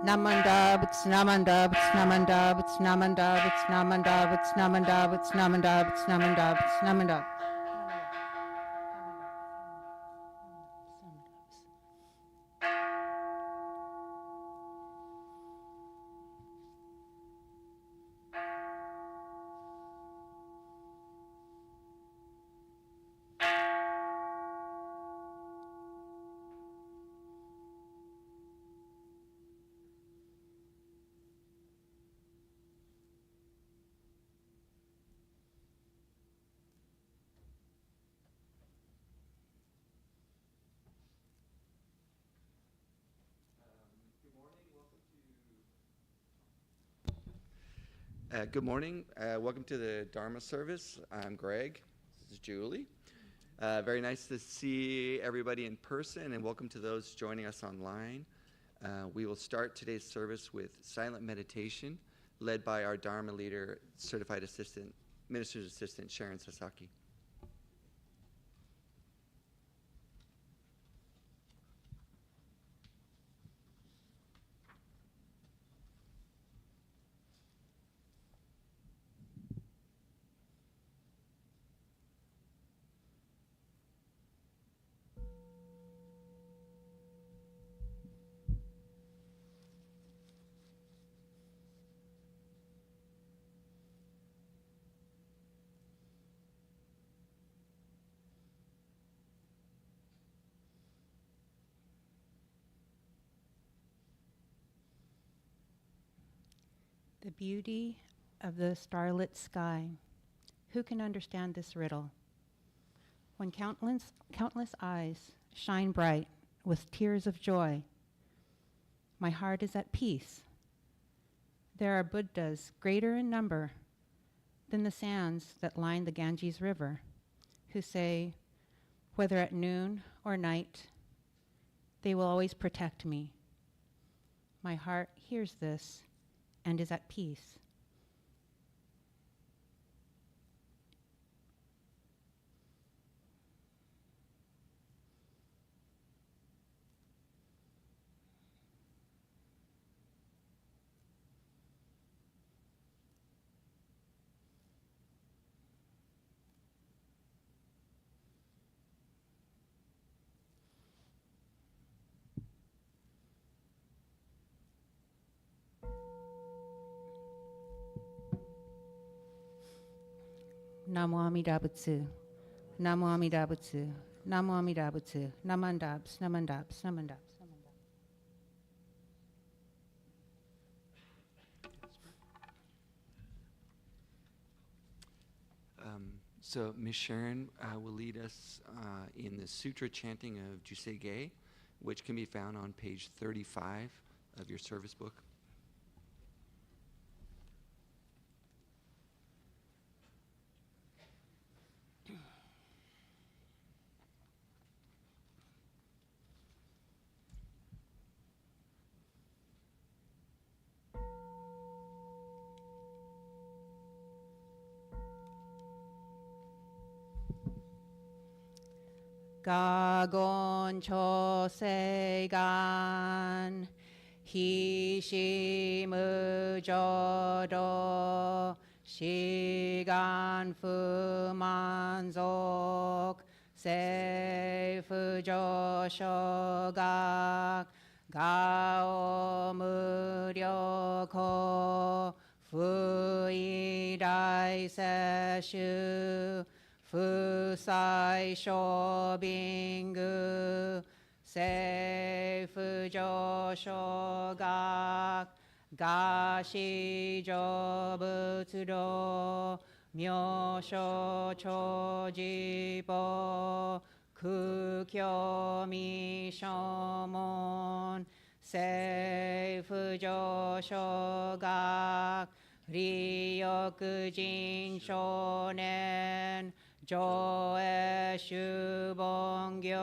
Namandab, it's Namandab, it's Namandab, it's Namandab, it's Namandab, it's Namandab, it's Namandab, it's Namandab, it's Namandab. Good morning. Welcome to the Dharma service. I'm Greg. This is Julie. Very nice to see everybody in person, and welcome to those joining us online. We will start today's service with silent meditation led by our Dharma leader, Certified Assistant, Minister's Assistant Sharon Sasaki. The beauty of the starlit sky. Who can understand this riddle? When countless eyes shine bright with tears of joy, my heart is at peace. There are Buddhas greater in number than the sands that line the Ganges River, who say, whether at noon or night, they will always protect me. My heart hears this and is at peace. Namo Amida Butsu, Namo Amida Butsu, Namo Amida Butsu, Namandabs, Namandabs, Namandabs. So Ms. Sharon will lead us in the Sutra chanting of Jusei, which can be found on page 35 of your service book. Gagon chosegan hishimu jodo shigan fumanzok seifu joshogak gao muryoko fuidai seshu Fusai shobingu, seifu joshogak, gashi jobutsudo, myosho chojibo, kukyo mishomon, seifu joshogak, ryokujin shonen, Joe Shubongyo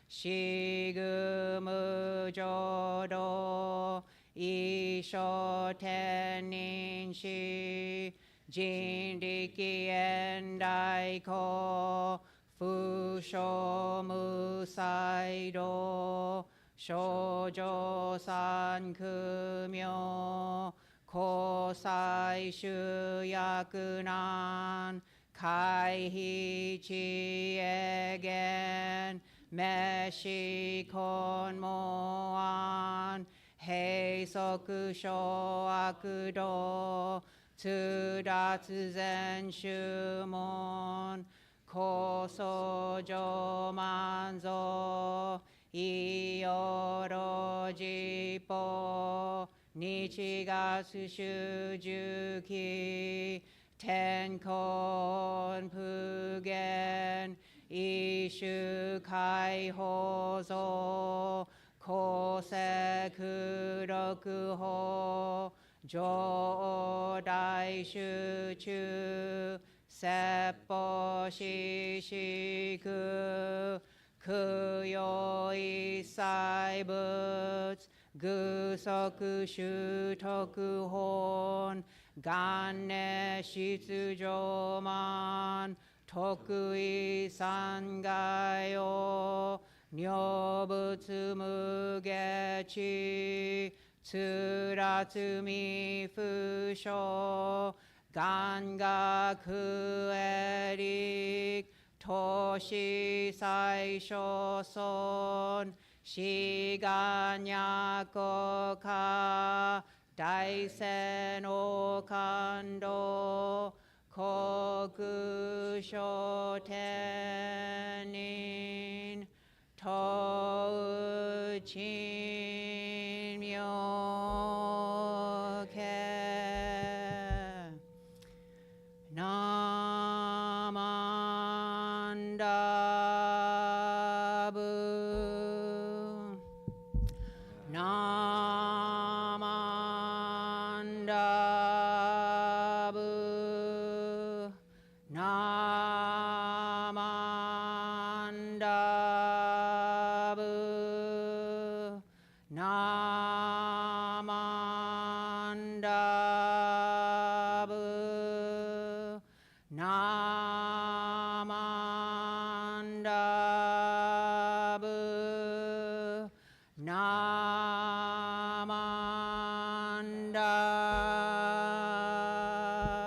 Shigumu Jodo Isho Teninshi Jindiki Endaiko Fusho Musaido 쇼조산 금요 고사이슈야근한 가이히지에겐 메시콘모안 헤이서크쇼아크도 트라츠젠슈몬 고소조만조 이여로지뽀 니치가스슈주키 텐콘 푸겐 이슈카이호소 고세크로크호 조다이슈추 세포시시그 그요이사이브츠 그서크슈토크혼 간네시스조만 토크이산가요 뇨부츠무게치 트라츠미푸쇼 간가크에릭 토시사이쇼손 시간야코카 다이세노칸도 코쿠쇼테닌 토우친묘케 나만다부 나만다부 나만다부 나만다부 나만다부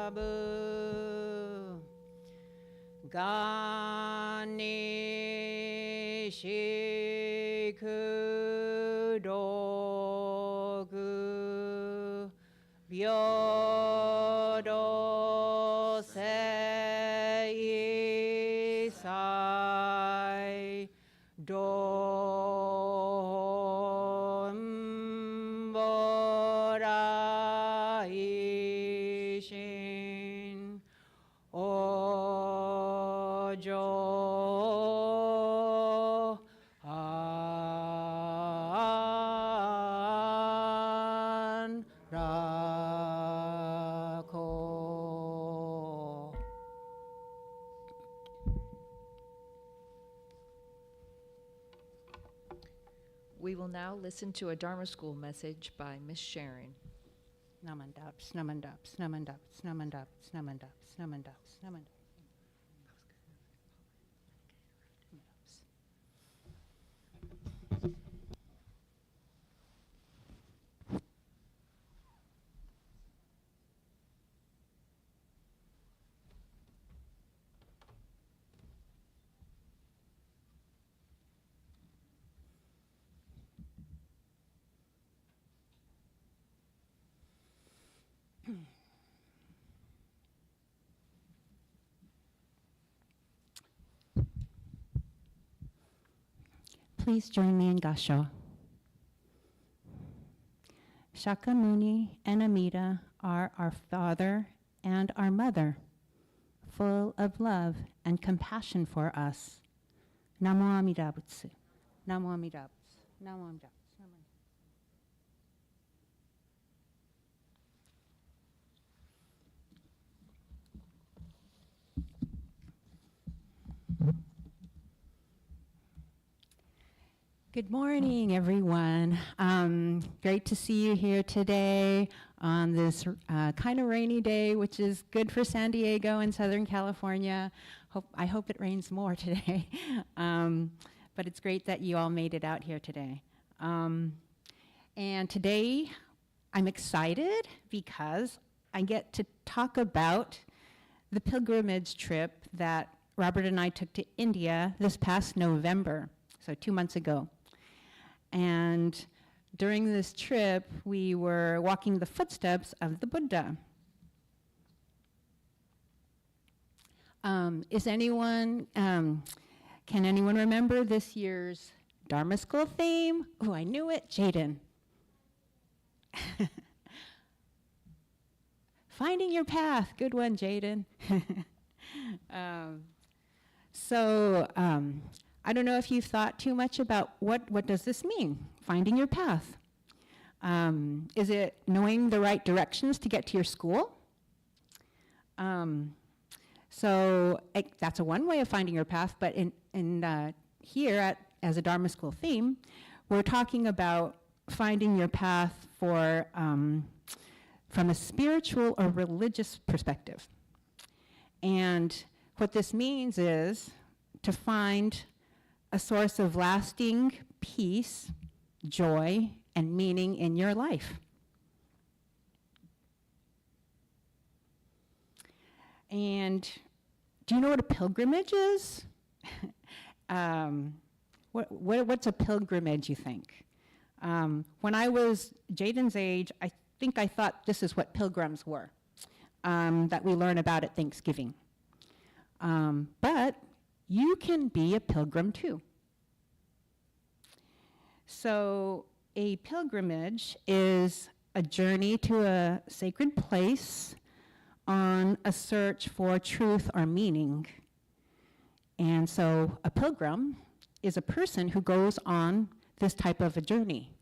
나만다부 가니시크도그 묘도세이사이 돈보라이신 오조 안라코 We will now listen to a Dharma School message by Miss Sharon. Namandaps, namandaps, namandaps, namandaps, namandaps, namandaps, namandaps. Please join me in Gasho. Shakyamuni and Amida are our father and our mother, full of love and compassion for us. Namo Amida Butsu. Namo Amida Butsu. Namo Amida Butsu. Good morning, everyone. Great to see you here today on this kind of rainy day, which is good for San Diego and Southern California. I hope it rains more today. But it's great that you all made it out here today. And today I'm excited because I get to talk about the pilgrimage trip that Robert and I took to India this past November, so 2 months ago. And during this trip, we were walking the footsteps of the Buddha. Can anyone remember this year's Dharma School theme? Oh, I knew it, Jaden. Finding your path, good one, Jaden. I don't know if you've thought too much about what does this mean, finding your path. Is it knowing the right directions to get to your school? That's one way of finding your path, but as a Dharma School theme, we're talking about finding your path from a spiritual or religious perspective. And what this means is to find a source of lasting peace, joy, and meaning in your life. And do you know what a pilgrimage is? What's a pilgrimage, you think? When I was Jaden's age, I think I thought this is what pilgrims were, that we learn about at Thanksgiving. But you can be a pilgrim too. So a pilgrimage is a journey to a sacred place on a search for truth or meaning. And so a pilgrim is a person who goes on this type of a journey.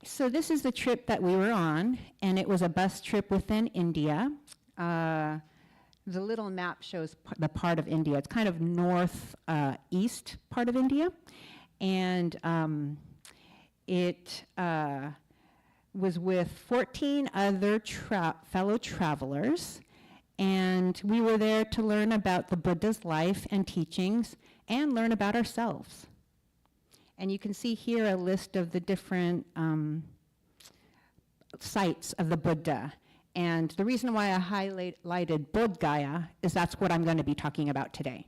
So this is the trip that we were on, and it was a bus trip within India. The little map shows the part of India. It's kind of north-east part of India. And it was with 14 other fellow travelers, and we were there to learn about the Buddha's life and teachings and learn about ourselves. And you can see here a list of the different sites of the Buddha. And the reason why I highlighted Bodh Gaya is that's what I'm going to be talking about today.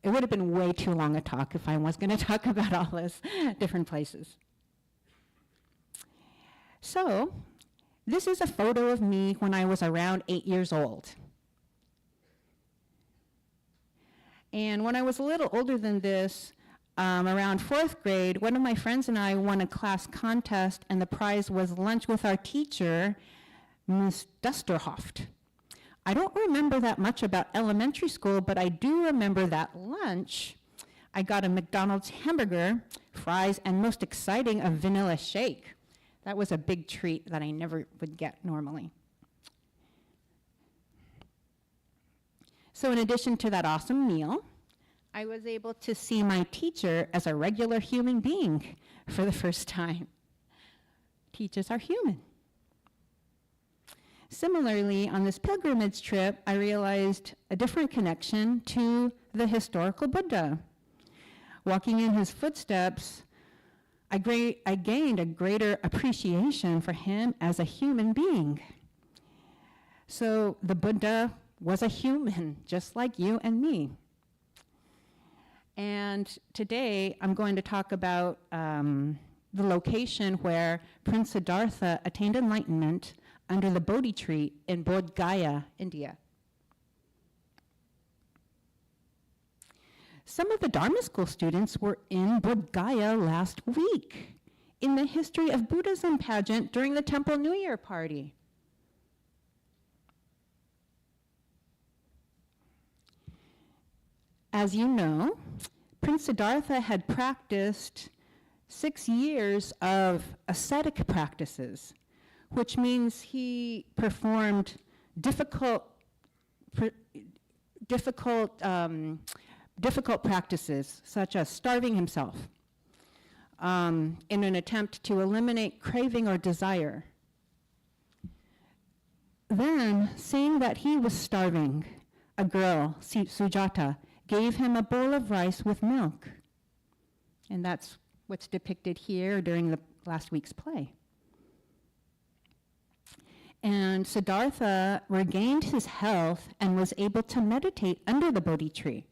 It would have been way too long a talk if I was going to talk about all those different places. So, this is a photo of me when I was around 8 years old. And when I was a little older than this, around 4th grade, one of my friends and I won a class contest, and the prize was lunch with our teacher, Miss Dusterhoft. I don't remember that much about elementary school, but I do remember that lunch, I got a McDonald's hamburger, fries, and most exciting, a vanilla shake. That was a big treat that I never would get normally. So in addition to that awesome meal, I was able to see my teacher as a regular human being for the first time. Teachers are human. Similarly, on this pilgrimage trip, I realized a different connection to the historical Buddha. Walking in his footsteps, I gained a greater appreciation for him as a human being. So the Buddha was a human, just like you and me. And today, I'm going to talk about the location where Prince Siddhartha attained enlightenment under the Bodhi tree in Bodh Gaya, India. Some of the Dharma School students were in Bodh Gaya last week in the History of Buddhism pageant during the Temple New Year party. As you know, Prince Siddhartha had practiced 6 years of ascetic practices, which means he performed difficult practices, such as starving himself, in an attempt to eliminate craving or desire. Then, seeing that he was starving, a girl, Sujata, gave him a bowl of rice with milk. And that's what's depicted here during the last week's play. And Siddhartha regained his health and was able to meditate under the Bodhi tree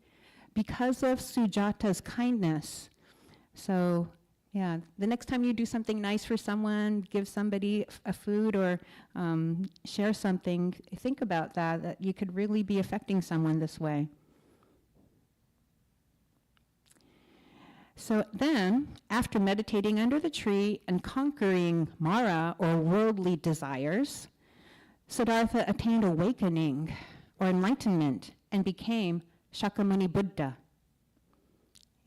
because of Sujata's kindness. So, yeah, the next time you do something nice for someone, give somebody a food or share something, think about that you could really be affecting someone this way. So then, after meditating under the tree and conquering Mara, or worldly desires, Siddhartha attained awakening, or enlightenment, and became Shakyamuni Buddha.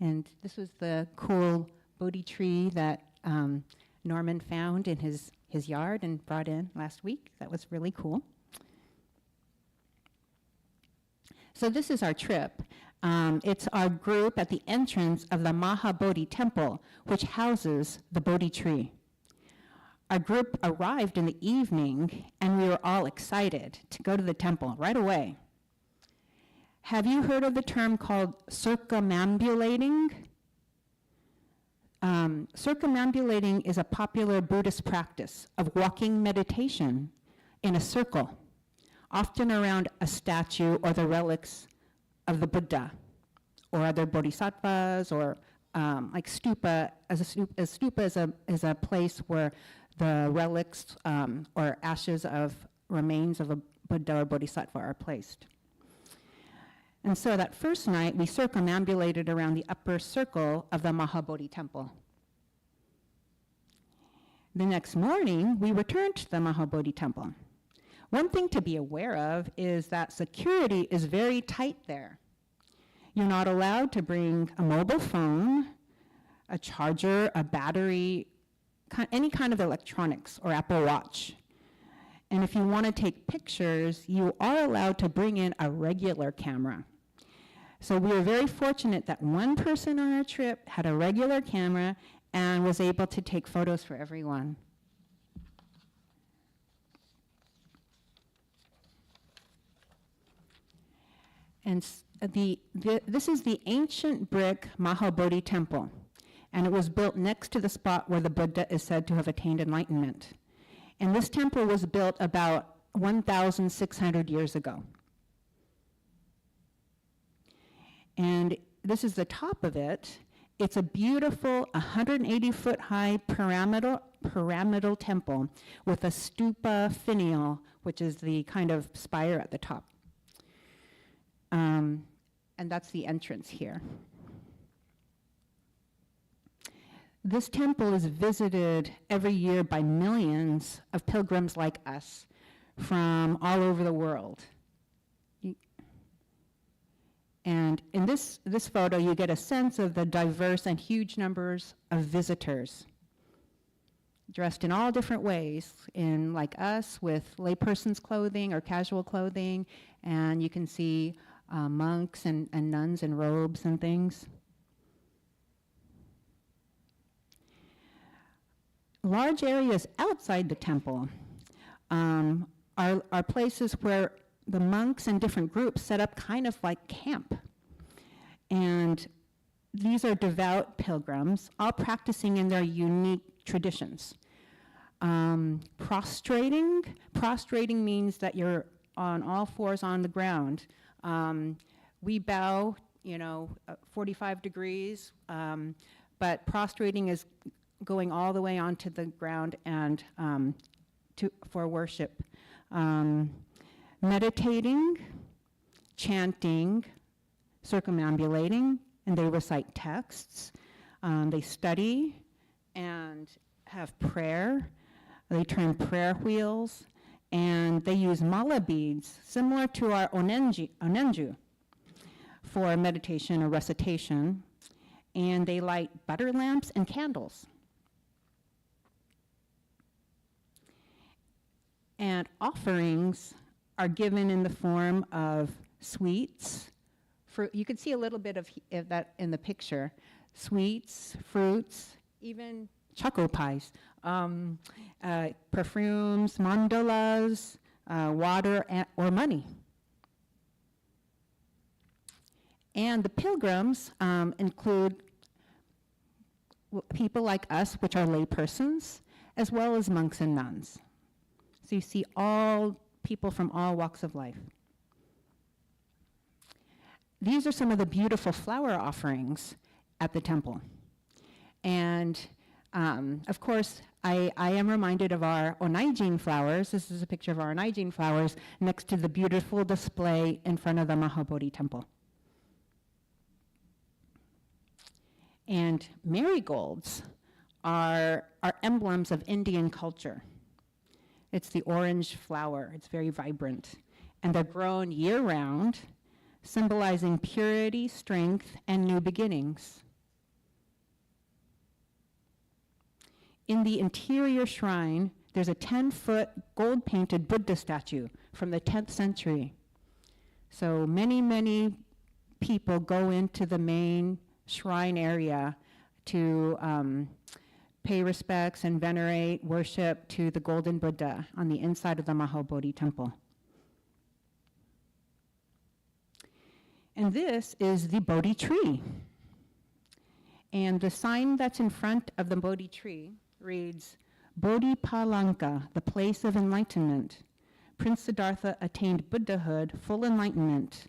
And this was the cool Bodhi tree that Norman found in his yard and brought in last week. That was really cool. So this is our trip. It's our group at the entrance of the Mahabodhi temple, which houses the Bodhi tree. Our group arrived in the evening, and we were all excited to go to the temple right away. Have you heard of the term called circumambulating? Circumambulating is a popular Buddhist practice of walking meditation in a circle, often around a statue or the relics of the Buddha or other bodhisattvas, or like stupa. A stupa is a place where the relics or ashes of remains of a Buddha or bodhisattva are placed. And so that first night, we circumambulated around the upper circle of the Mahabodhi temple. The next morning, we returned to the Mahabodhi temple. One thing to be aware of is that security is very tight there. You're not allowed to bring a mobile phone, a charger, a battery, any kind of electronics or Apple Watch. And if you want to take pictures, you are allowed to bring in a regular camera. So we were very fortunate that one person on our trip had a regular camera and was able to take photos for everyone. And this is the ancient brick Mahabodhi temple, and it was built next to the spot where the Buddha is said to have attained enlightenment. And this temple was built about 1,600 years ago. And this is the top of it. It's a beautiful 180-foot high pyramidal temple with a stupa finial, which is the kind of spire at the top. And that's the entrance here. This temple is visited every year by millions of pilgrims like us from all over the world. And in this photo, you get a sense of the diverse and huge numbers of visitors, dressed in all different ways, in like us, with layperson's clothing or casual clothing, and you can see monks and nuns in robes and things. Large areas outside the temple are places where the monks and different groups set up kind of like camp. And these are devout pilgrims, all practicing in their unique traditions. Prostrating means that you're on all fours on the ground. We bow, 45 degrees, but prostrating is going all the way onto the ground and for worship. Meditating, chanting, circumambulating, and they recite texts. They study and have prayer. They turn prayer wheels, and they use mala beads, similar to our onenju, for meditation or recitation. And they light butter lamps and candles. And offerings are given in the form of sweets. You can see a little bit of that in the picture. Sweets, fruits, even choco pies, perfumes, mandalas, water, or money. And the pilgrims include people like us, which are lay persons, as well as monks and nuns. So you see all people from all walks of life. These are some of the beautiful flower offerings at the temple. And of course, I am reminded of our onaijin flowers. This is a picture of our onaijin flowers next to the beautiful display in front of the Mahabodhi temple. And marigolds are emblems of Indian culture. It's the orange flower. It's very vibrant. And they're grown year-round, symbolizing purity, strength, and new beginnings. In the interior shrine, there's a 10-foot gold-painted Buddha statue from the 10th century. So many, many people go into the main shrine area to pay respects and venerate, worship to the golden Buddha on the inside of the Mahabodhi temple. And this is the Bodhi tree. And the sign that's in front of the Bodhi tree reads, Bodhi Palanka, the place of enlightenment. Prince Siddhartha attained Buddhahood, full enlightenment,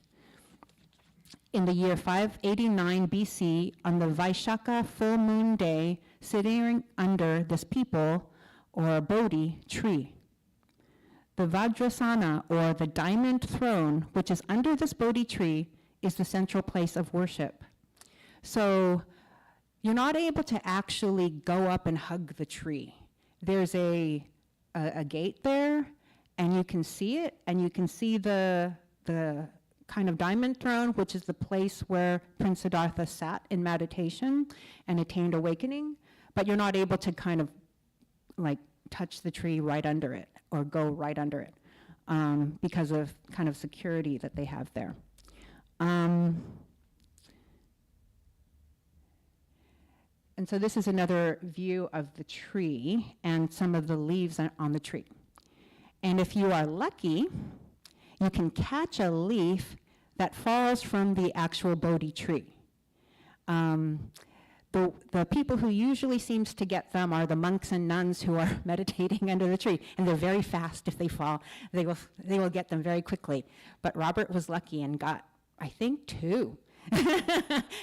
in the year 589 BC on the Vaishaka full moon day, sitting under this peepal, or Bodhi tree. The Vajrasana, or the diamond throne, which is under this Bodhi tree, is the central place of worship. So you're not able to actually go up and hug the tree. There's a gate there, and you can see it, and you can see the kind of diamond throne, which is the place where Prince Siddhartha sat in meditation and attained awakening, but you're not able to kind of like touch the tree right under it or go right under it because of kind of security that they have there. And so this is another view of the tree and some of the leaves on the tree. And if you are lucky, you can catch a leaf that falls from the actual Bodhi tree. The people who usually seems to get them are the monks and nuns who are meditating under the tree, and they're very fast. If they fall, they will get them very quickly. But Robert was lucky and got, I think, 2.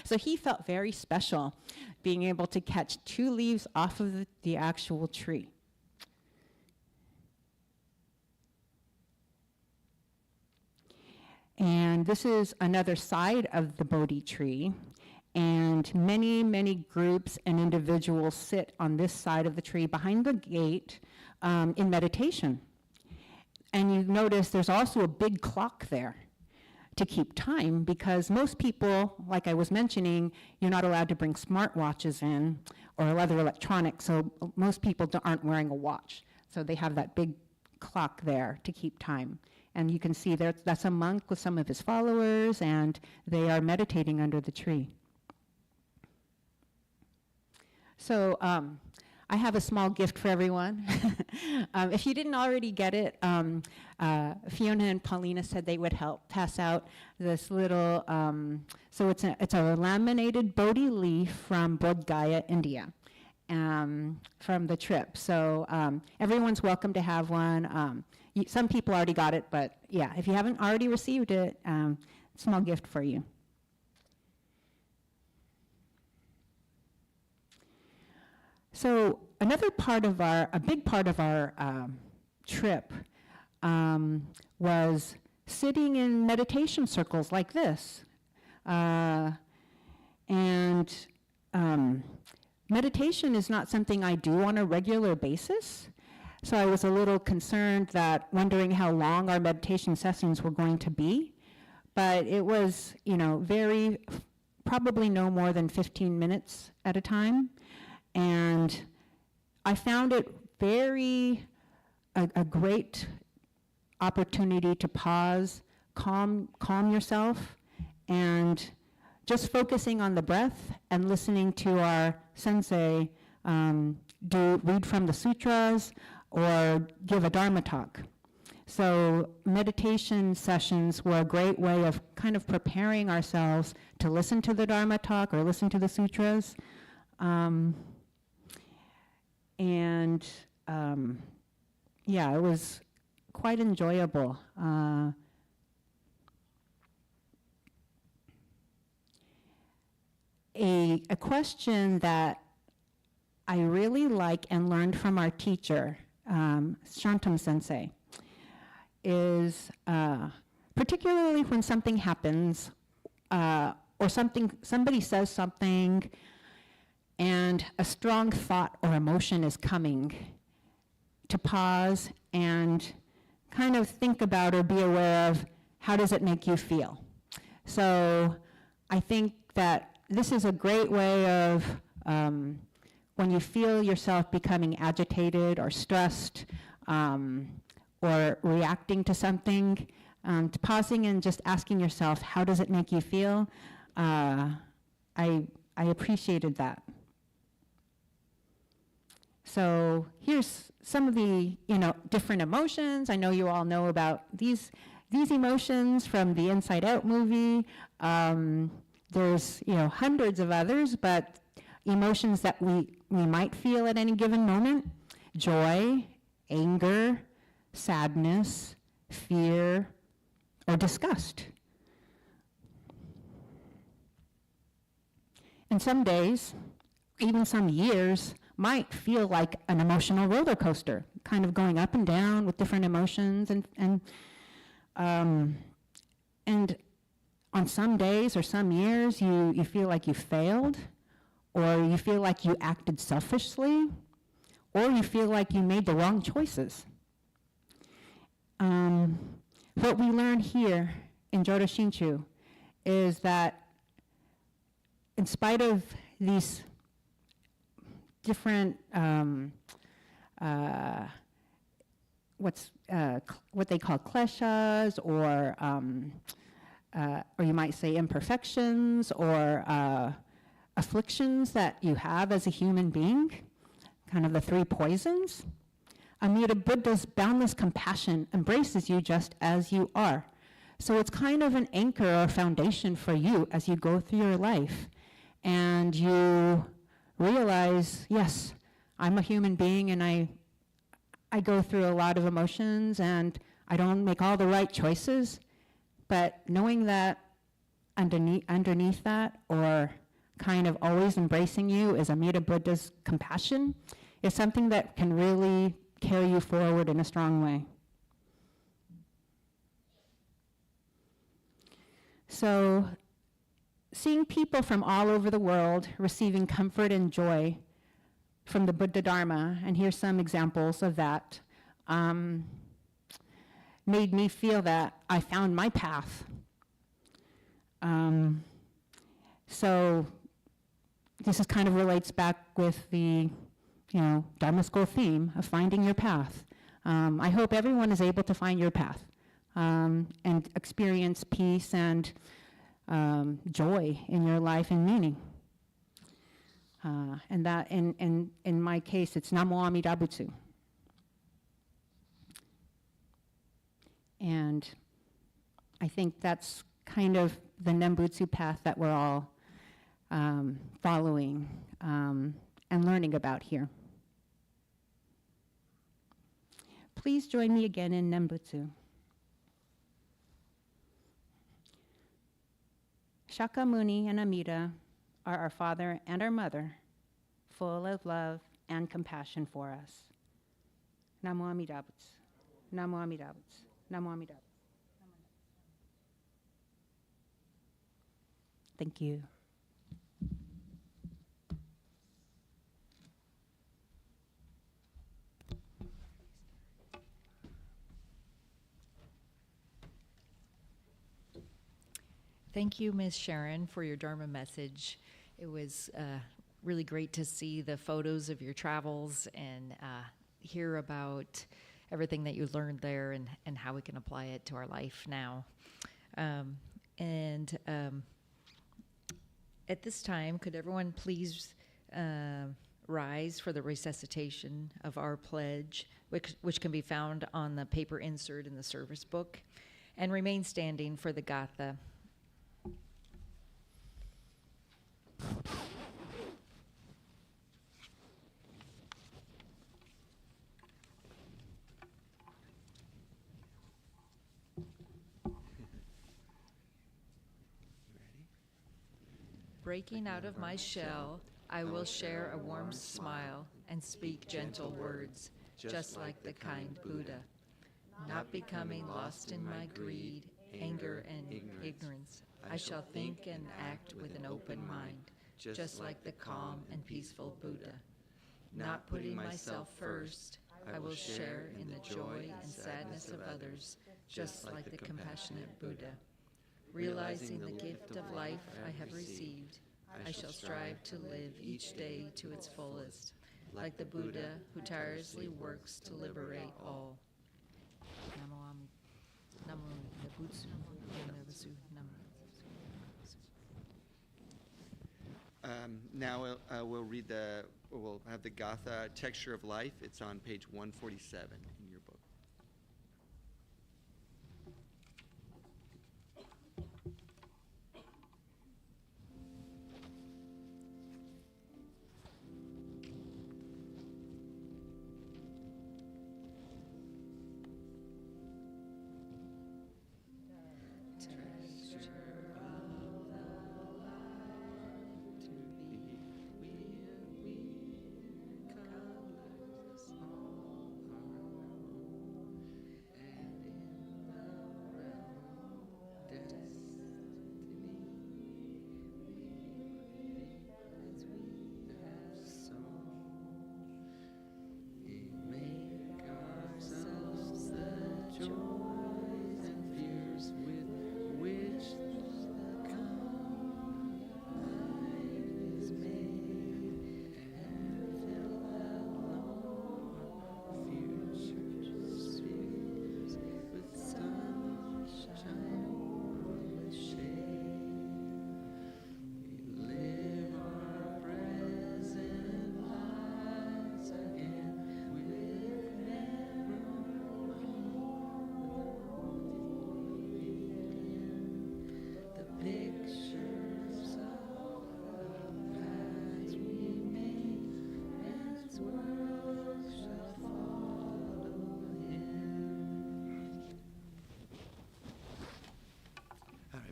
So he felt very special being able to catch 2 leaves off of the actual tree. And this is another side of the Bodhi tree. And many, many groups and individuals sit on this side of the tree behind the gate in meditation. And you notice there's also a big clock there to keep time, because most people, like I was mentioning, you're not allowed to bring smartwatches in or other electronics, so most people aren't wearing a watch. So they have that big clock there to keep time. And you can see that's a monk with some of his followers, and they are meditating under the tree. So I have a small gift for everyone. If you didn't already get it, Fiona and Paulina said they would help pass out this little, so it's a laminated Bodhi leaf from Bodh Gaya, India, from the trip. So everyone's welcome to have one. Some people already got it, but yeah, if you haven't already received it, small gift for you. So another part of a big part of our trip was sitting in meditation circles like this. Meditation is not something I do on a regular basis. So I was a little concerned wondering how long our meditation sessions were going to be. But it was, probably no more than 15 minutes at a time. And I found it a great opportunity to pause, calm yourself, and just focusing on the breath and listening to our sensei read from the sutras or give a Dharma talk. So meditation sessions were a great way of kind of preparing ourselves to listen to the Dharma talk or listen to the sutras. Yeah, it was quite enjoyable. A question that I really like and learned from our teacher, Shantam Sensei, is particularly when something happens or somebody says something and a strong thought or emotion is coming, to pause and kind of think about or be aware of how does it make you feel. So I think that this is a great way of when you feel yourself becoming agitated or stressed or reacting to something, pausing and just asking yourself, how does it make you feel? I appreciated that. So here's some of the different emotions. I know you all know about these emotions from the Inside Out movie. There's hundreds of others, but emotions that we might feel at any given moment: joy, anger, sadness, fear, or disgust. And some days, even some years, might feel like an emotional roller coaster, kind of going up and down with different emotions, and on some days or some years you feel like you failed, or you feel like you acted selfishly, or you feel like you made the wrong choices. What we learn here in Jodo Shinshu is that in spite of these different what they call kleshas, or you might say imperfections, or afflictions that you have as a human being, kind of the three poisons, Amida Buddha's boundless compassion embraces you just as you are. So it's kind of an anchor or foundation for you as you go through your life, and you realize, yes, I'm a human being, and I go through a lot of emotions, and I don't make all the right choices, but knowing that underneath that, or kind of always embracing you, is Amida Buddha's compassion, is something that can really carry you forward in a strong way. So, seeing people from all over the world receiving comfort and joy from the Buddha Dharma, and here's some examples of that, made me feel that I found my path. So this is kind of relates back with the Dharma School theme of finding your path. I hope everyone is able to find your path and experience peace and joy in your life and meaning. And that, in my case, it's Namo Amida Butsu. And I think that's kind of the Nembutsu path that we're all following and learning about here. Please join me again in Nembutsu. Shakyamuni and Amida are our father and our mother, full of love and compassion for us. Namo Amida Butsu. Namo Amida Butsu. Namo Amida Butsu. Thank you. Thank you, Ms. Sharon, for your Dharma message. It was really great to see the photos of your travels and hear about everything that you learned there and how we can apply it to our life now. At this time, could everyone please rise for the resuscitation of our pledge, which can be found on the paper insert in the service book, and remain standing for the Gatha. Breaking out of my shell, I will share a warm smile and speak gentle words, just like the kind Buddha, not becoming lost in my greed, anger, and ignorance. I shall think and act with an open mind, just like the calm and peaceful Buddha. Not putting myself first, I will share in the joy and sadness of others, just like the compassionate Buddha. Realizing the gift of life I have received, I shall strive to live each day to its fullest, like the Buddha who tirelessly works to liberate all. Now we'll have the Gatha Texture of Life. It's on page 147 in your book.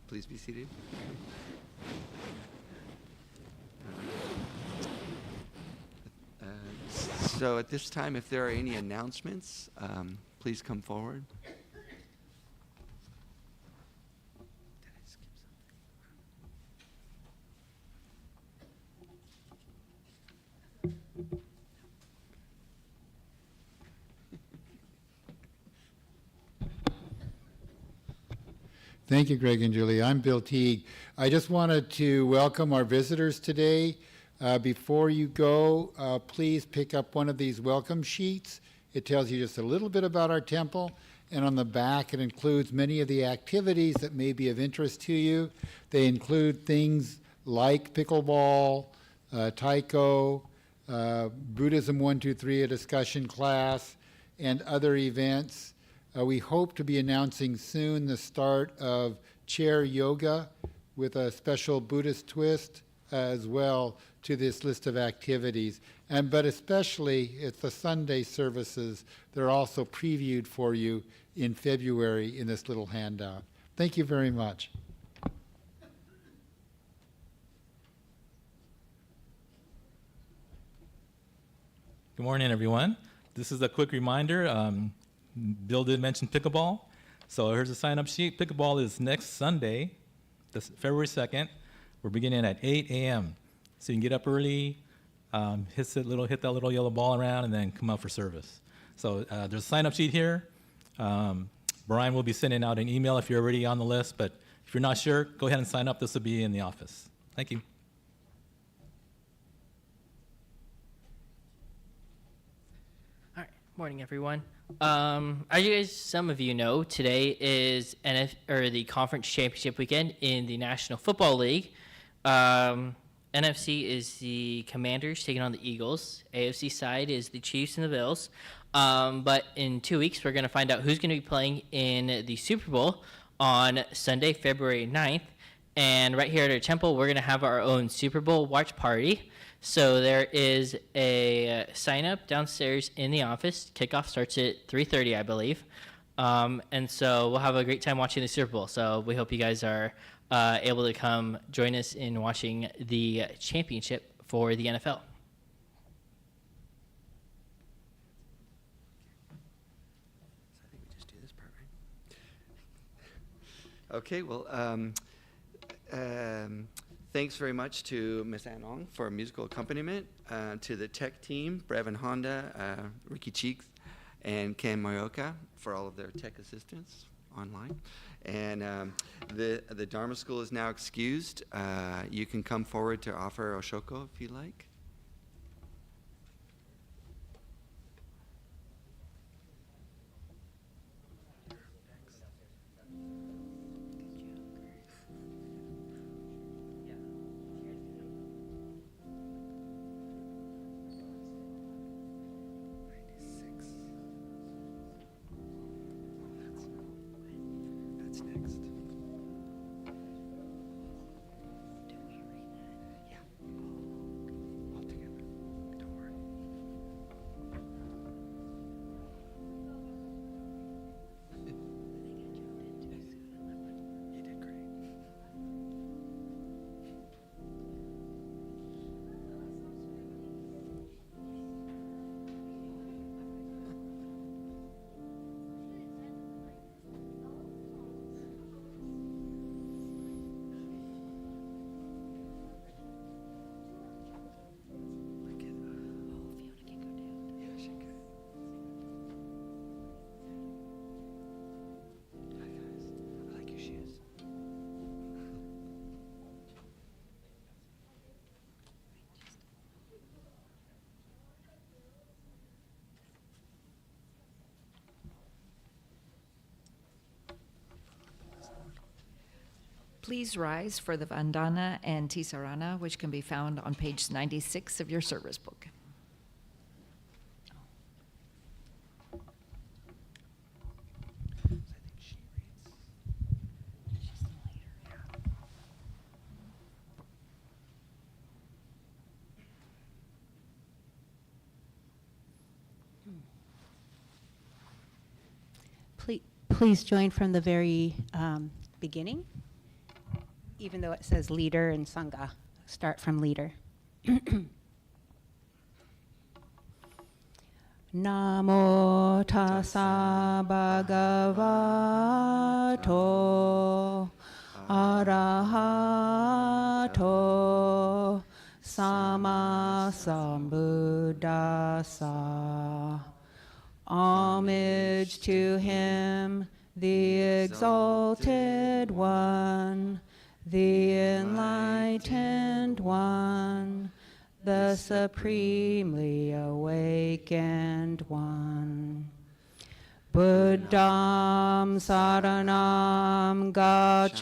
Please be seated. So at this time, if there are any announcements, please come forward. Thank you, Greg and Julie. I'm Bill Teague. I just wanted to welcome our visitors today. Before you go, please pick up one of these welcome sheets. It tells you just a little bit about our temple, and on the back it includes many of the activities that may be of interest to you. They include things like pickleball, taiko, Buddhism 123, a discussion class, and other events. We hope to be announcing soon the start of chair yoga with a special Buddhist twist as well to this list of activities. But especially, it's the Sunday services. They're also previewed for you in February in this little handout. Thank you very much. Good morning, everyone. This is a quick reminder. Bill did mention pickleball. So here's a sign-up sheet. Pickleball is next Sunday, February 2nd. We're beginning at 8 a.m. So you can get up early, hit that little yellow ball around, and then come out for service. So there's a sign-up sheet here. Brian will be sending out an email if you're already on the list, but if you're not sure, go ahead and sign up. This will be in the office. Thank you. All right, morning, everyone. As some of you know, today is the conference championship weekend in the National Football League. NFC is the Commanders taking on the Eagles. AFC side is the Chiefs and the Bills. But in 2 weeks, we're going to find out who's going to be playing in the Super Bowl on Sunday, February 9th. And right here at our temple, we're going to have our own Super Bowl watch party. So there is a sign up downstairs in the office. Kickoff starts at 3:30, I believe. And so we'll have a great time watching the Super Bowl. So we hope you guys are able to come join us in watching the championship for the NFL. So I think we just do this part, right? Okay, well, thanks very much to Ms. Anong for musical accompaniment, to the tech team, Brevin Honda, Ricky Cheeks, and Ken Mayoka for all of their tech assistance online. And the Dharma School is now excused. You can come forward to offer Oshoko if you like. That's next. Yeah. All together. Don't worry. You did great. Look at yeah, she could. Hi guys. I like your shoes. Please rise for the Vandana and Tisarana, which can be found on page 96 of your service book. So I think she reads. She's the leader. Yeah. Please join from the very beginning, even though it says leader and Sangha. Start from leader. Namo tassa bhagavato arahato sama sambuddhassa. Homage to him, the exalted one, the enlightened one, the supremely awakened one. Buddham saranam gacchami.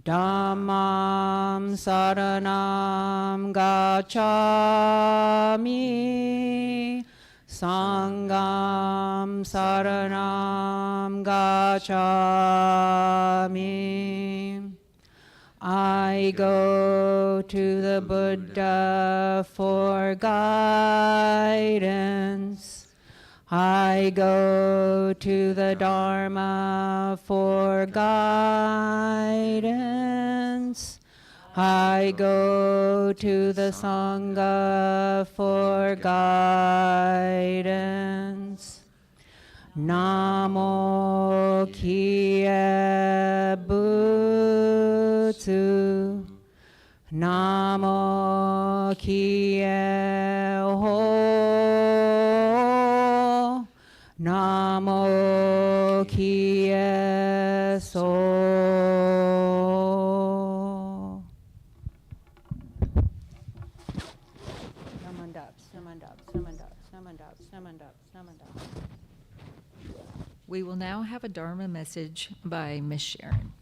Dhammam saranam gacchami. Sangham saranam gacchami. I go to the Buddha for guidance. I go to the Dharma for guidance. I go to the Sangha for guidance. Namo Kie Butsu. Namo Kie Ho. Namo Kie So. Namandap, namandap, namandap, namandap, namandap, namandap. We will now have a Dharma message by Miss Sharon.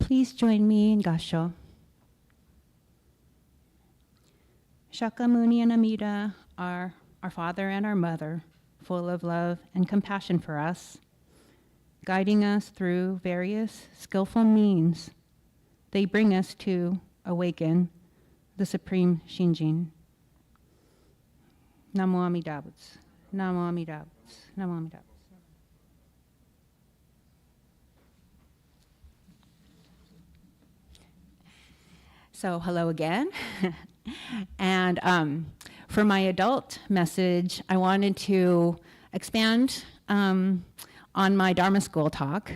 Please join me in Gasho. Shakyamuni and Amida are our father and our mother, full of love and compassion for us, guiding us through various skillful means. They bring us to awaken the Supreme Shinjin. Namo Amida Butsu. Namo Amida Butsu. Namo Amida Butsu. So hello again. And for my adult message, I wanted to expand on my Dharma School talk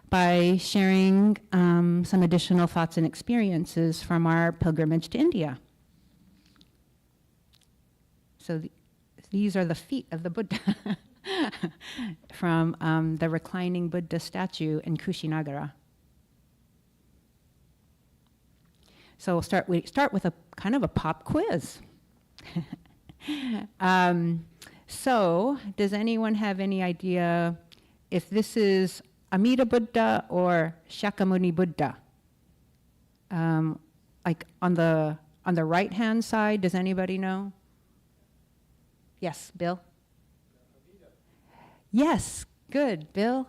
by sharing some additional thoughts and experiences from our pilgrimage to India. So these are the feet of the Buddha from the reclining Buddha statue in Kushinagara. So we start with a kind of a pop quiz. So does anyone have any idea if this is Amida Buddha or Shakyamuni Buddha? Like on the right-hand side, does anybody know? Yes, Bill? Yes, good, Bill.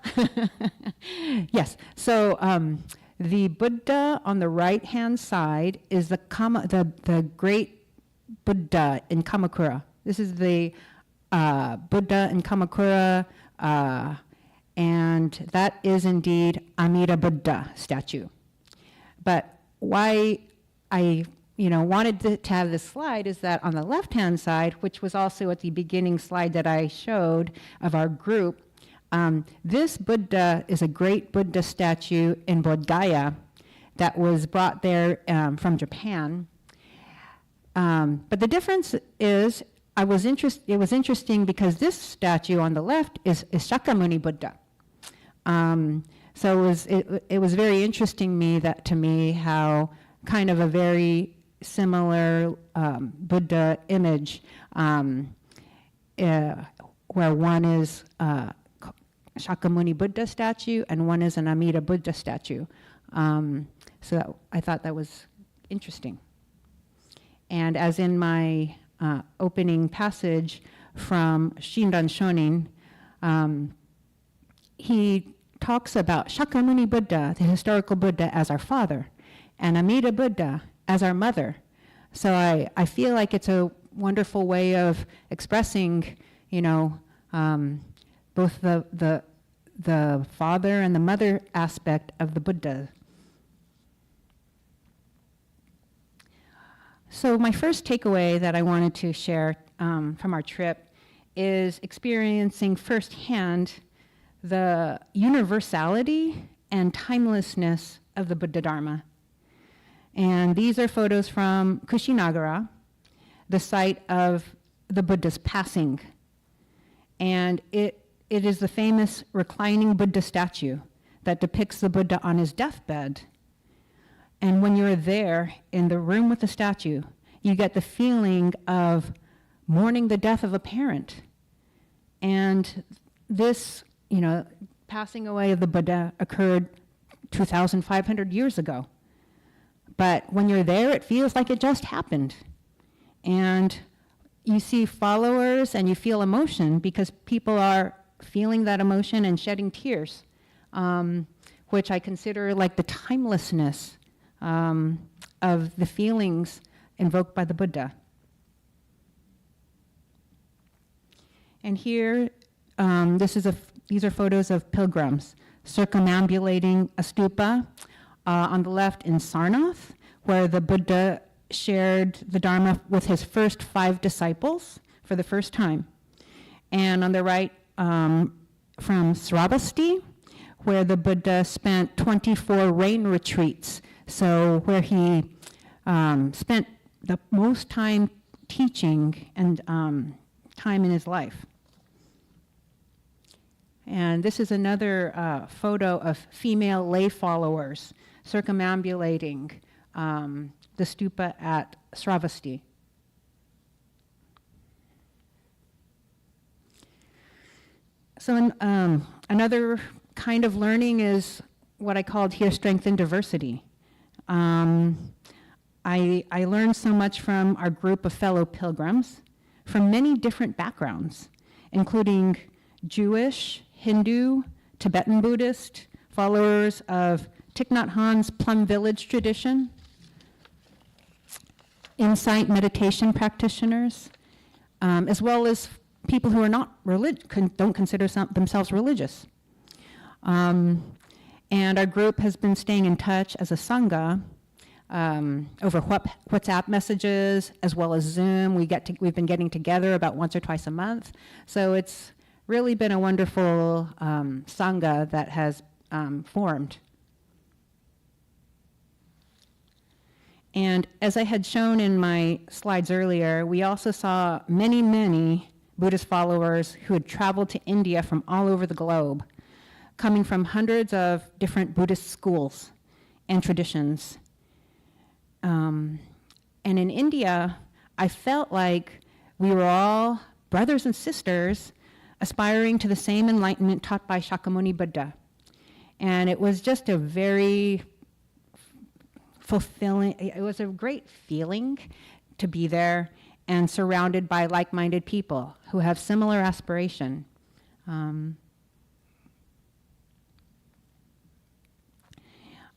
Yes, so the Buddha on the right-hand side is the great Buddha in Kamakura. This is the Buddha in Kamakura, and that is indeed Amida Buddha statue. But why I wanted to have this slide is that on the left-hand side, which was also at the beginning slide that I showed of our group, this Buddha is a great Buddha statue in Bodh Gaya that was brought there from Japan. But the difference is, it was interesting because this statue on the left is Shakyamuni Buddha. So it was very interesting to me how kind of a very similar Buddha image, where one is Shakyamuni Buddha statue and one is an Amida Buddha statue. So I thought that was interesting. And as in my opening passage from Shinran Shonin, he talks about Shakyamuni Buddha, the historical Buddha, as our father, and Amida Buddha as our mother. So I feel like it's a wonderful way of expressing, both the father and the mother aspect of the Buddha. So my first takeaway that I wanted to share from our trip is experiencing firsthand the universality and timelessness of the Buddha Dharma. And these are photos from Kushinagara, the site of the Buddha's passing. And it is the famous reclining Buddha statue that depicts the Buddha on his deathbed. And when you're there in the room with the statue, you get the feeling of mourning the death of a parent. And this, passing away of the Buddha occurred 2,500 years ago. But when you're there, it feels like it just happened. And you see followers and you feel emotion because people are feeling that emotion and shedding tears, which I consider like the timelessness of the feelings invoked by the Buddha. And here, these are photos of pilgrims circumambulating a stupa on the left in Sarnath, where the Buddha shared the Dharma with his first 5 disciples for the first time. And on the right, from Sravasti, where the Buddha spent 24 rain retreats, so where he spent the most time teaching and time in his life. And this is another photo of female lay followers circumambulating the stupa at Sravasti. So another kind of learning is what I called here strength in diversity. I learned so much from our group of fellow pilgrims from many different backgrounds, including Jewish, Hindu, Tibetan Buddhist, followers of Thich Nhat Hanh's Plum Village tradition, insight meditation practitioners, as well as people who are not don't consider themselves religious. And our group has been staying in touch as a Sangha over WhatsApp messages, as well as Zoom. We've been getting together about once or twice a month. So it's really been a wonderful Sangha that has formed. And as I had shown in my slides earlier, we also saw many, many Buddhist followers who had traveled to India from all over the globe, coming from hundreds of different Buddhist schools and traditions. And in India, I felt like we were all brothers and sisters aspiring to the same enlightenment taught by Shakyamuni Buddha. And it was just a very fulfilling, it was a great feeling to be there and surrounded by like-minded people who have similar aspiration.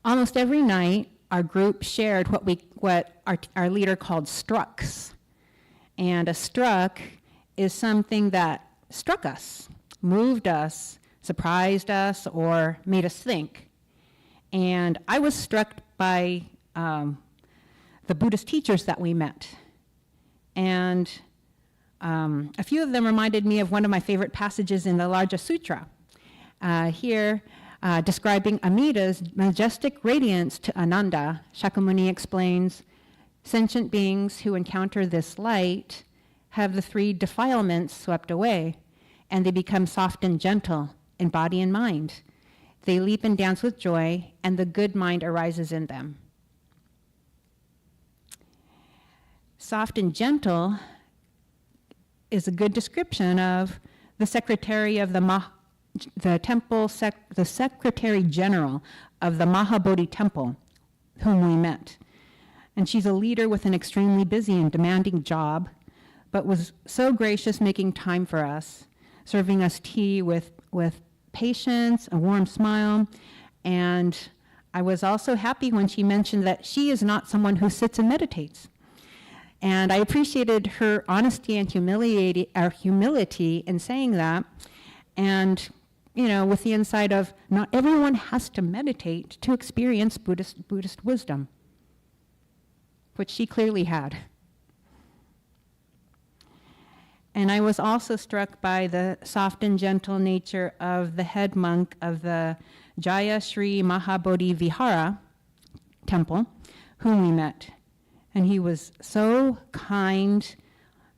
Almost every night, our group shared what our leader called strucks. And a struck is something that struck us, moved us, surprised us, or made us think. And I was struck by the Buddhist teachers that we met. And a few of them reminded me of one of my favorite passages in the Larja Sutra. Describing Amida's majestic radiance to Ananda, Shakyamuni explains, sentient beings who encounter this light have the three defilements swept away, and they become soft and gentle in body and mind. They leap and dance with joy, and the good mind arises in them. Soft and gentle is a good description of the secretary of the Secretary General of the Mahabodhi Temple, whom we met. And she's a leader with an extremely busy and demanding job, but was so gracious making time for us, serving us tea with patience, a warm smile. And I was also happy when she mentioned that she is not someone who sits and meditates. And I appreciated her honesty and humility in saying that. And, with the insight of not everyone has to meditate to experience Buddhist wisdom, which she clearly had. And I was also struck by the soft and gentle nature of the head monk of the Jaya Sri Mahabodhi Vihara temple, whom we met. And he was so kind,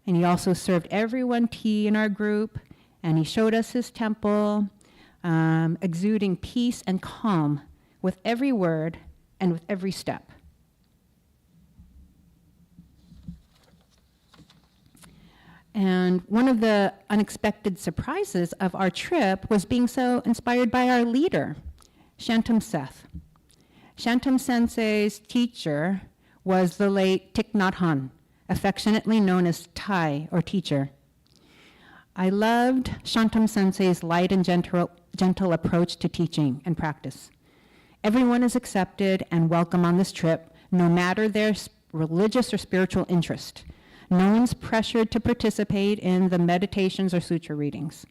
and he also served everyone tea in our group, and he showed us his temple, exuding peace and calm with every word and with every step. And one of the unexpected surprises of our trip was being so inspired by our leader, Shantam Seth. Shantam Sensei's teacher was the late Thich Nhat Hanh, affectionately known as Thai, or teacher. I loved Shantam Sensei's light and gentle approach to teaching and practice. Everyone is accepted and welcome on this trip, no matter their religious or spiritual interest. No one's pressured to participate in the meditations or sutra readings.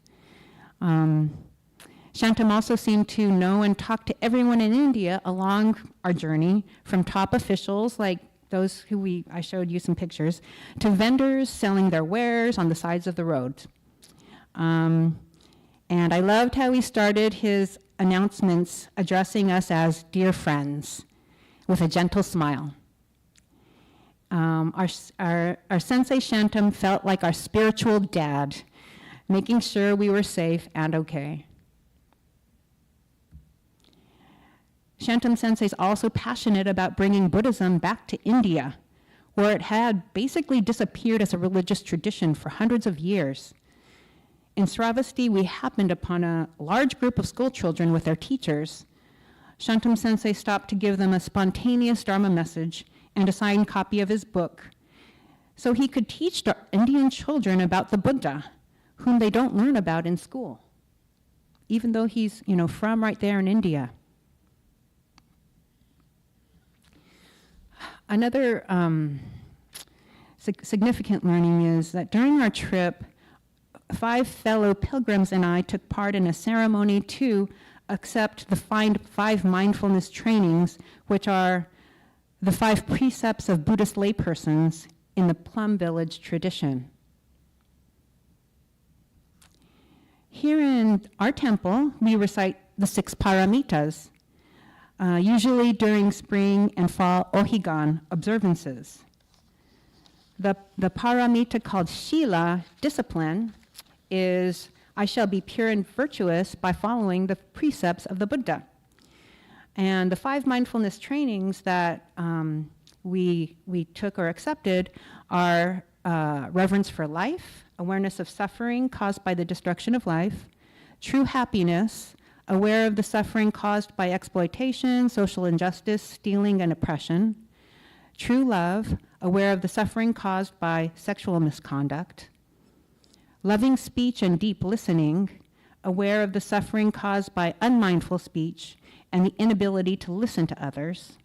Shantam also seemed to know and talk to everyone in India along our journey, from top officials like those who I showed you some pictures, to vendors selling their wares on the sides of the road. And I loved how he started his announcements addressing us as dear friends with a gentle smile. Our Sensei Shantam felt like our spiritual dad, making sure we were safe and okay. Shantam Sensei is also passionate about bringing Buddhism back to India, where it had basically disappeared as a religious tradition for hundreds of years. In Sravasti, we happened upon a large group of school children with their teachers Shantam Sensei stopped to give them a spontaneous Dharma message and a signed copy of his book so he could teach the Indian children about the Buddha, whom they don't learn about in school, even though he's, from right there in India. Another significant learning is that during our trip, 5 fellow pilgrims and I took part in a ceremony to accept the 5 mindfulness trainings, which are the 5 precepts of Buddhist laypersons in the Plum Village tradition. Here in our temple, we recite the 6 paramitas, usually during spring and fall Ohigan observances. The paramita called Shila, discipline, is I shall be pure and virtuous by following the precepts of the Buddha. And the 5 mindfulness trainings that we took or accepted are reverence for life, awareness of suffering caused by the destruction of life, true happiness, aware of the suffering caused by exploitation, social injustice, stealing, and oppression, true love, aware of the suffering caused by sexual misconduct, loving speech and deep listening, aware of the suffering caused by unmindful speech and the inability to listen to others,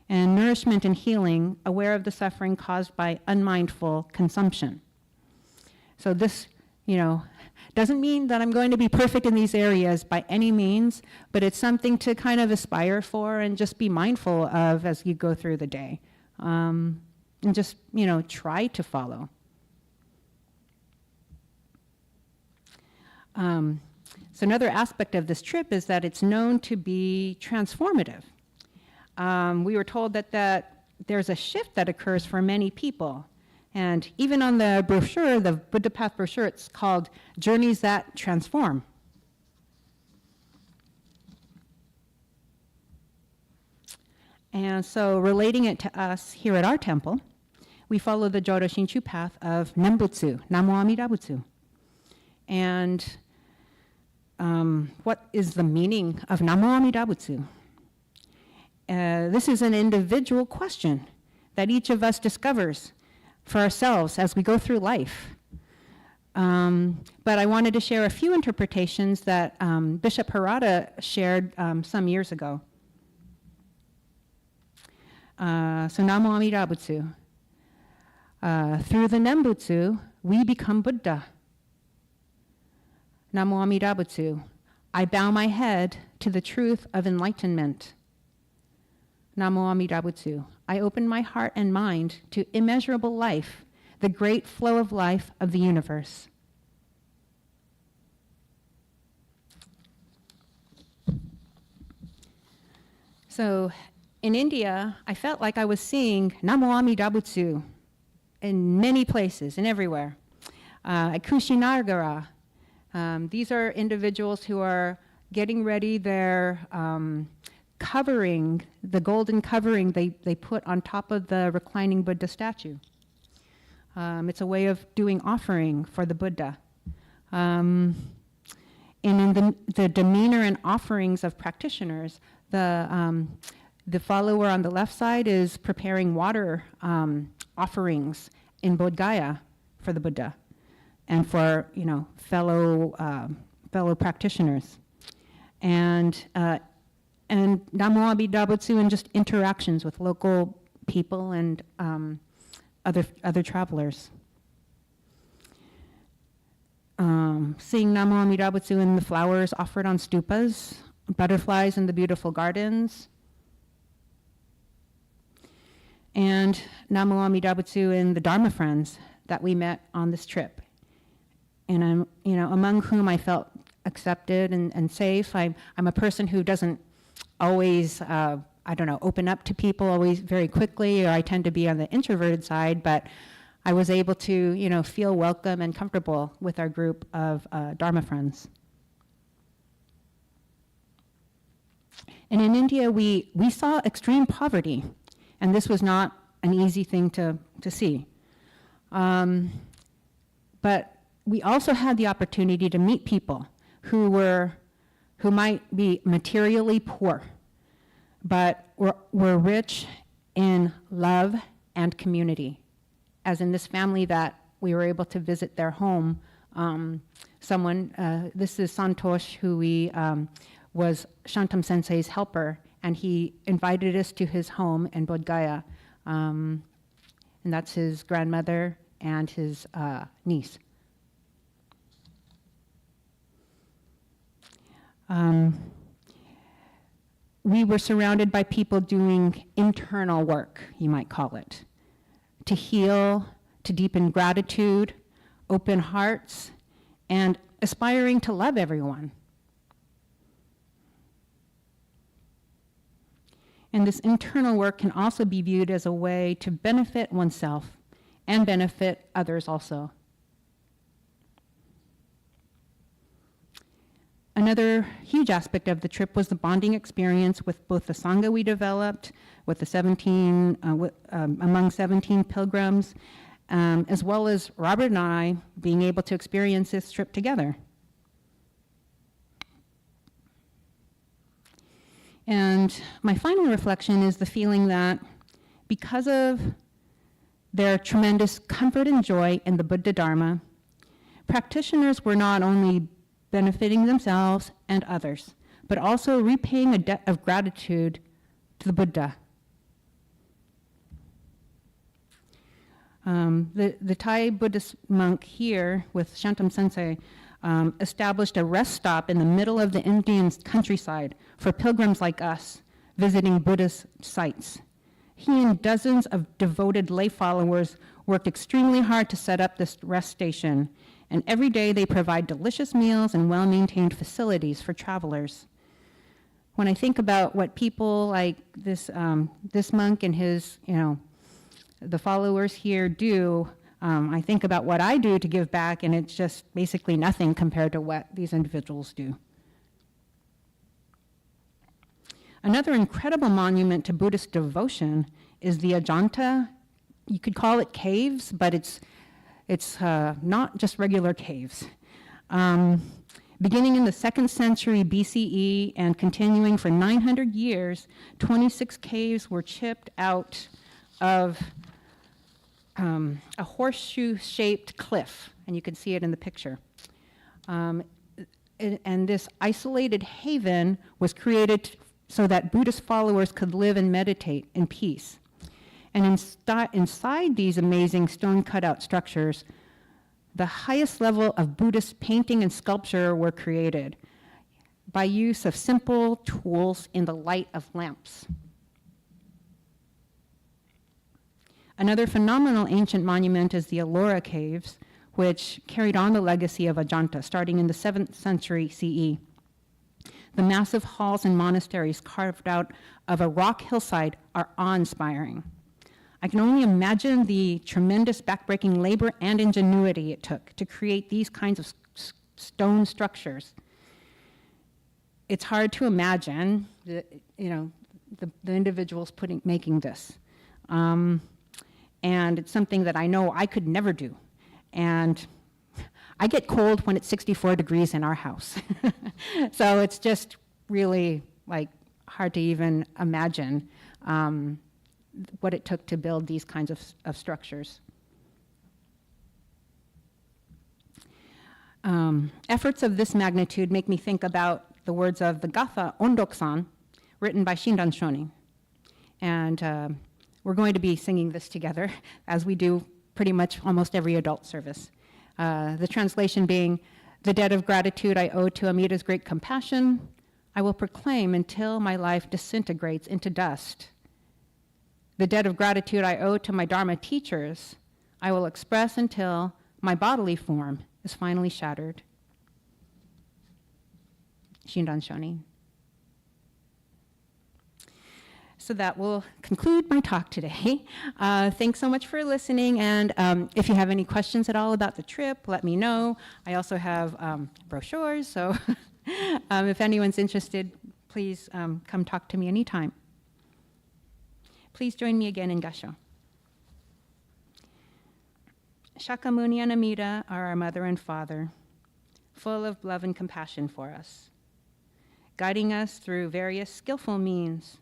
and nourishment and healing, aware of the suffering caused by unmindful consumption. So this, doesn't mean that I'm going to be perfect in these areas by any means, but it's something to kind of aspire for and just be mindful of as you go through the day. And just, try to follow. So another aspect of this trip is that it's known to be transformative. We were told that there's a shift that occurs for many people. And even on the brochure, the Buddha Path brochure, it's called Journeys That Transform. And so relating it to us here at our temple, we follow the Jodo Shinshu path of Nembutsu, Namo Amida Butsu. And what is the meaning of Namo Amida Butsu? This is an individual question that each of us discovers for ourselves as we go through life. But I wanted to share a few interpretations that Bishop Harada shared some years ago. So Namo Amida Butsu. Through the Nembutsu, we become Buddha. Namo Amida Butsu. I bow my head to the truth of enlightenment. Namo Amida Butsu. I open my heart and mind to immeasurable life, the great flow of life of the universe. So in India, I felt like I was seeing Namo Amida Butsu in many places and everywhere. At Kushinagara, these are individuals who are getting ready their covering, the golden covering they put on top of the reclining Buddha statue. It's a way of doing offering for the Buddha. And in the demeanor and offerings of practitioners, the follower on the left side is preparing water offerings in Bodh Gaya for the Buddha and for fellow practitioners. And Namo Amida Butsu and just interactions with local people and other travelers. Seeing Namo Amida Butsu in the flowers offered on stupas, butterflies in the beautiful gardens, and Namo Amida Butsu in the Dharma friends that we met on this trip. And I'm, among whom I felt accepted and safe. I'm a person who doesn't always, open up to people always very quickly, or I tend to be on the introverted side, but I was able to, feel welcome and comfortable with our group of Dharma friends. And in India, we saw extreme poverty, and this was not an easy thing to see. But we also had the opportunity to meet people who might be materially poor, but we're rich in love and community. As in this family that we were able to visit their home, this is Santosh, who was Shantam Sensei's helper, and he invited us to his home in Bodh Gaya, and that's his grandmother and his niece. We were surrounded by people doing internal work, you might call it, to heal, to deepen gratitude, open hearts, and aspiring to love everyone. And this internal work can also be viewed as a way to benefit oneself and benefit others also. Another huge aspect of the trip was the bonding experience with both the Sangha we developed, with the among 17 pilgrims, as well as Robert and I being able to experience this trip together. And my final reflection is the feeling that because of their tremendous comfort and joy in the Buddha Dharma, practitioners were not only benefiting themselves and others, but also repaying a debt of gratitude to the Buddha. The Thai Buddhist monk here with Shantam Sensei established a rest stop in the middle of the Indian countryside for pilgrims like us visiting Buddhist sites. He and dozens of devoted lay followers worked extremely hard to set up this rest station, and every day they provide delicious meals and well-maintained facilities for travelers. When I think about what people like this monk and his, the followers here do, I think about what I do to give back, and it's just basically nothing compared to what these individuals do. Another incredible monument to Buddhist devotion is the Ajanta. You could call it caves, but it's not just regular caves. Beginning in the 2nd century BCE and continuing for 900 years, 26 caves were chipped out of a horseshoe-shaped cliff, and you can see it in the picture. And this isolated haven was created so that Buddhist followers could live and meditate in peace. And inside these amazing stone cutout structures, the highest level of Buddhist painting and sculpture were created by use of simple tools in the light of lamps. Another phenomenal ancient monument is the Ellora Caves, which carried on the legacy of Ajanta, starting in the 7th century CE. The massive halls and monasteries carved out of a rock hillside are awe-inspiring. I can only imagine the tremendous backbreaking labor and ingenuity it took to create these kinds of stone structures. It's hard to imagine the individuals making this. And it's something that I know I could never do. And I get cold when it's 64 degrees in our house. So it's just really hard to even imagine what it took to build these kinds of structures. Efforts of this magnitude make me think about the words of the Gatha Ondoksan, written by Shinran Shonin. And we're going to be singing this together, as we do pretty much almost every adult service. The translation being, "The debt of gratitude I owe to Amida's great compassion, I will proclaim until my life disintegrates into dust. The debt of gratitude I owe to my Dharma teachers, I will express until my bodily form is finally shattered." Shinran Shonin. So that will conclude my talk today. Thanks so much for listening, and if you have any questions at all about the trip, let me know. I also have brochures, so if anyone's interested, please come talk to me anytime. Please join me again in Gasho. Shakyamuni and Amida are our mother and father, full of love and compassion for us, guiding us through various skillful means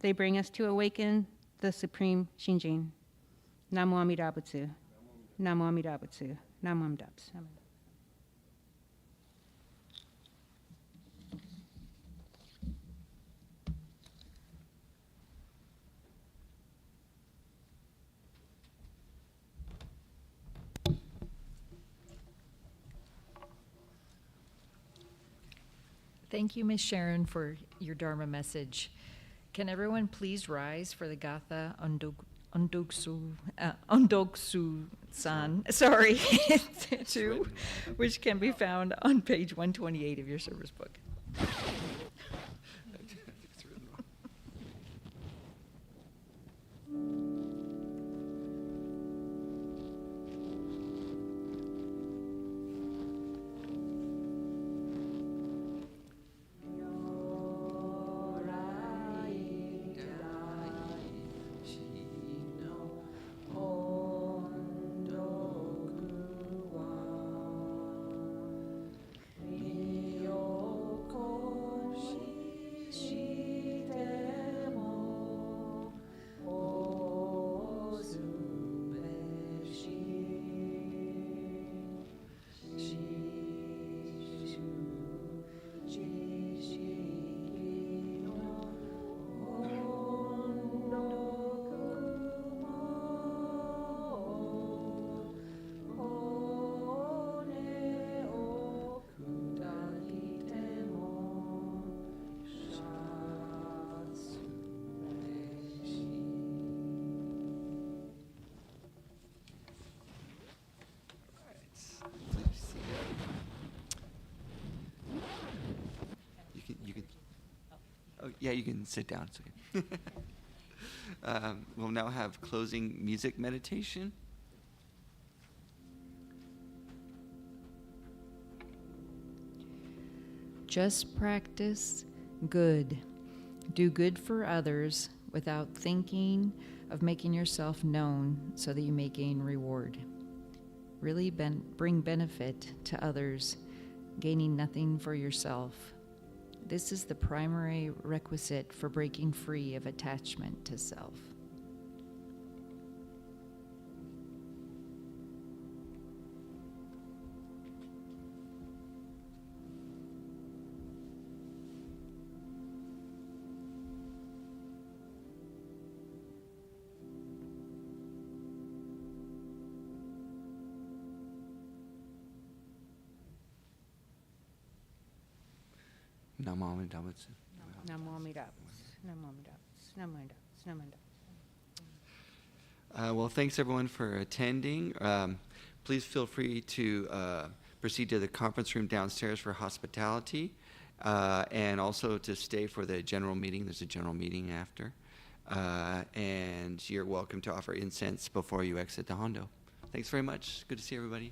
They bring us to awaken the Supreme Shinjin. Namo Amida Butsu. Namo Amida Butsu. Namo Amida Butsu. Thank you, Ms. Sharon, for your Dharma message. Can everyone please rise for the Gatha Ondoksu-san, sorry, two, which can be found on page 128 of your service book. Yeah, you can sit down. It's okay. We'll now have closing music meditation. Just practice good. Do good for others without thinking of making yourself known so that you may gain reward. Really bring benefit to others, gaining nothing for yourself. This is the primary requisite for breaking free of attachment to self. Namo Amida Butsu. Namo Amida Butsu. Namo Amida Butsu. Namo Amida Butsu. Namo Amida Butsu. Well, thanks everyone for attending. Please feel free to proceed to the conference room downstairs for hospitality, and also to stay for the general meeting. There's a general meeting after. And you're welcome to offer incense before you exit the Hondo. Thanks very much. Good to see everybody.